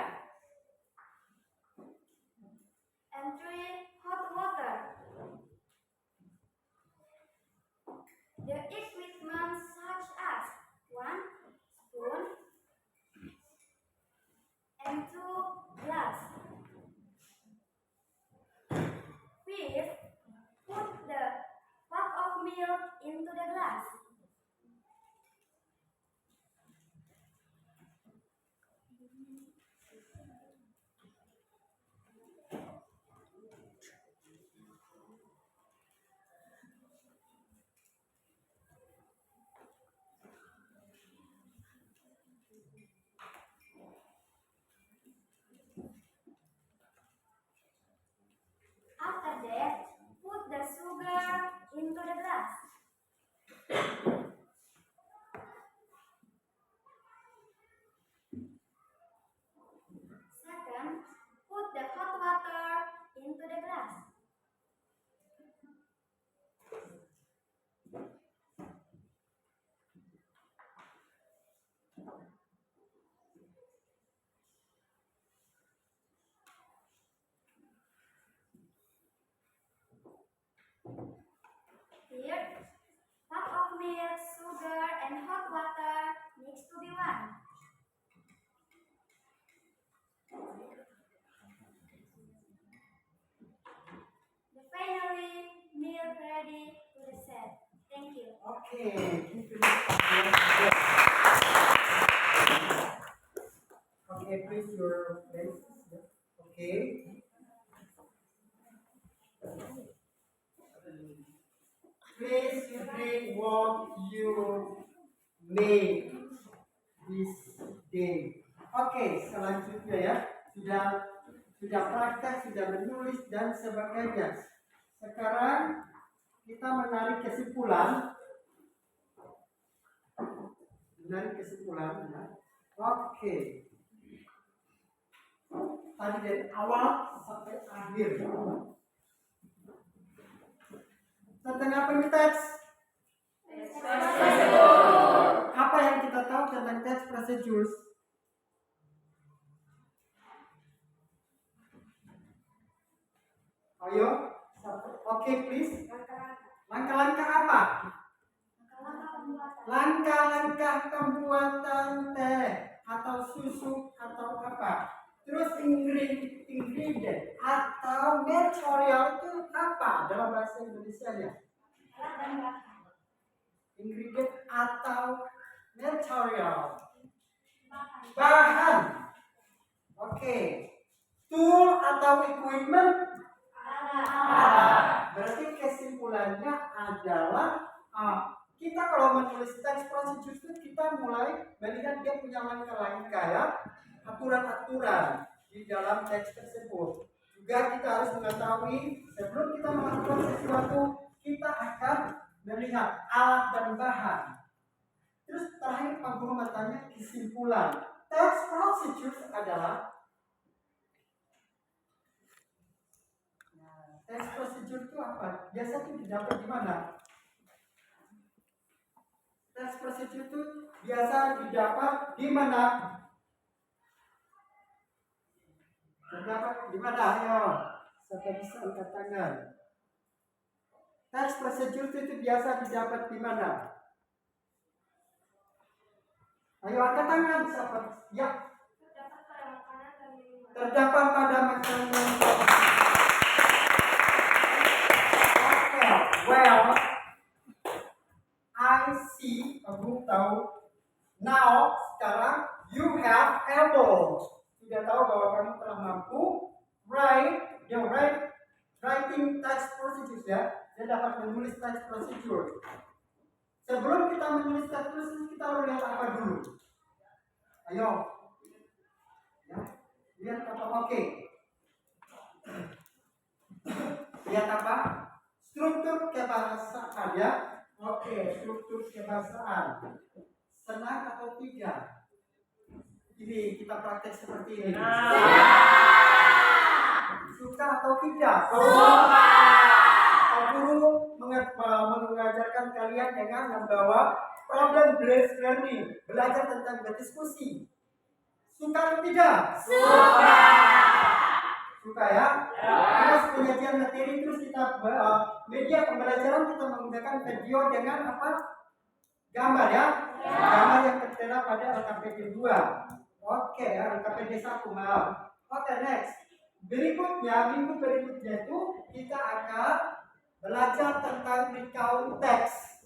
and 3 hot water. The equipment such as 1 spoon and 2 glass. Fifth, put the cup of milk into the glass. After that, put the sugar into the glass. Second, put the hot water into the glass. Here, cup of milk, sugar, and hot water mixed to be one. The finally milk ready to the set. Thank you. Oke. Oke, please your places. Oke. Please you drink what you made this day. Oke, selanjutnya ya. Sudah praktek, sudah menulis dan sebagainya. Sekarang kita menarik kesimpulan. Ya. Oke. Tadi dari awal sampai akhir. Tentang apa ini teks? Apa yang kita tahu tentang teks procedures? Ayo, oke please. Langkah-langkah apa? Langkah-langkah pembuatan teh atau susu atau apa? Terus ingredient atau material itu apa dalam bahasa Indonesia-nya? Ingredient atau material. Bahan. Oke. Tool atau equipment? Berarti kesimpulannya adalah kita kalau menulis teks procedure itu kita mulai melihat dia punya langkah-langkah ya, aturan-aturan di dalam teks tersebut. Juga kita harus mengetahui sebelum kita melakukan sesuatu kita akan melihat alat dan bahan. Terus terakhir Pak Guru bertanya kesimpulan. Text procedures adalah text procedure itu apa? Biasa itu didapat di mana? Text procedure itu biasa didapat di mana? Terdapat di mana? Ayo, siapa bisa angkat tangan? Text procedure itu biasa didapat di mana? Ayo angkat tangan siapa? Ya. Terdapat pada makanan dan minuman. Terdapat pada makanan. Okay, well, I see. Kamu tahu. Now, sekarang you have able. Sudah tahu bahwa kamu telah mampu writing text procedures ya. Dan dapat menulis text procedure. Sebelum kita menulis text procedure, kita harus lihat apa dulu? Ayo. Ya. Lihat apa? Oke. Lihat apa? Struktur kebahasaan ya. Oke, struktur kebahasaan. Senang atau tidak? Ini kita praktek seperti ini. Suka atau tidak? Suka. Pak Guru mengajarkan kalian dengan membawa problem based learning, belajar tentang berdiskusi. Suka atau tidak? Suka. Suka ya? Terus penyajian materi terus kita media pembelajaran kita menggunakan video dengan apa? Gambar ya? Gambar yang tertera pada LKPD 2. Oke ya, LKPD 1 maaf. Oke, next. Minggu berikutnya itu kita akan belajar tentang recount text.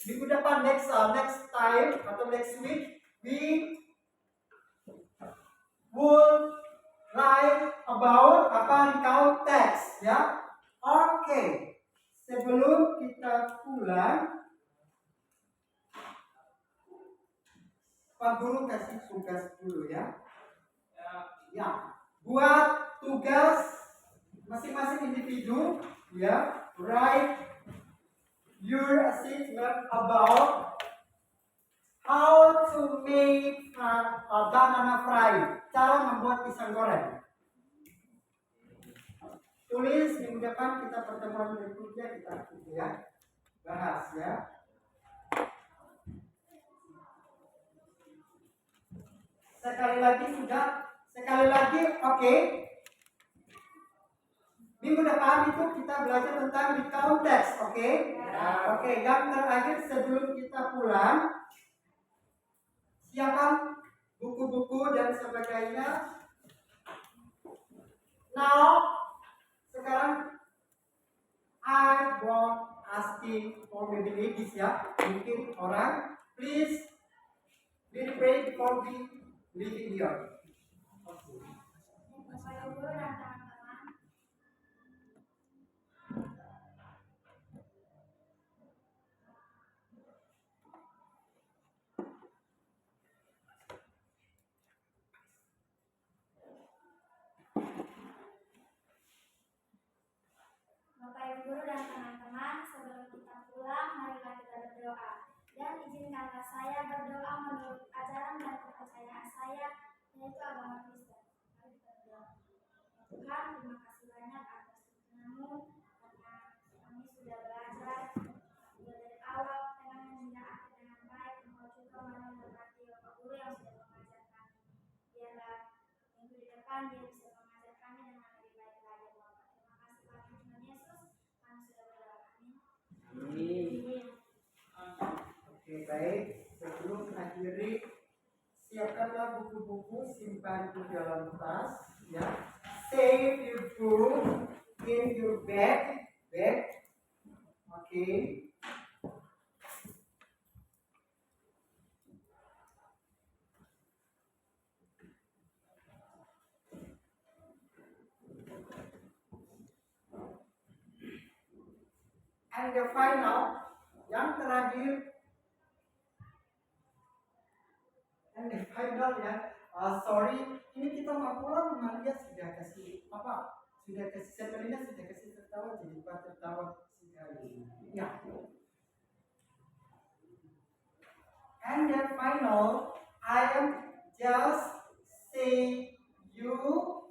Minggu depan next time atau next week we will write about recount text ya. Oke. Sebelum kita pulang, Pak Guru kasih tugas dulu ya. Ya. Buat tugas masing-masing individu ya, write your assessment about how to make banana fry, cara membuat pisang goreng. Tulis minggu depan kita pertemuan berikutnya kita ya bahas ya. Sekali lagi oke. Minggu depan itu kita belajar tentang recount text, oke? Oke, yang terakhir sebelum kita pulang, siapkan buku-buku dan sebagainya. Now, sekarang I want asking for maybe ladies ya, mungkin orang, please be ready before we leaving here. Bapak Guru dan teman-teman, sebelum kita pulang, marilah kita berdoa. Dan izinkanlah saya berdoa menurut ajaran dan kepercayaan saya, yaitu agama Kristen. Mari kita berdoa. Tuhan, terima kasih banyak atas tuntunanmu, karena kami sudah belajar dari awal dengan menjadi dengan baik. Engkau juga mau memberkati Bapak Guru yang sudah mengajar kami. Biarlah minggu di depan dia bisa mengajar kami dengan lebih baik lagi, Bapak. Terima kasih Tuhan Tuhan Yesus, kami sudah berdoa. Amin. Oke, baik. Sebelum akhiri, siapkanlah buku-buku, simpan di dalam tas ya. Save your book in your bag. Oke. And the final, yang terakhir, ya. Sorry, ini kita mau pulang, Maria sudah kasih apa? Sudah kasih Semelina sudah kasih tertawa, jadi buat tertawa sekali. Ya. And then final, I am just say you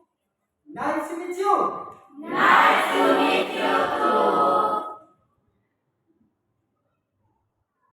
nice to meet you. Nice to meet you too.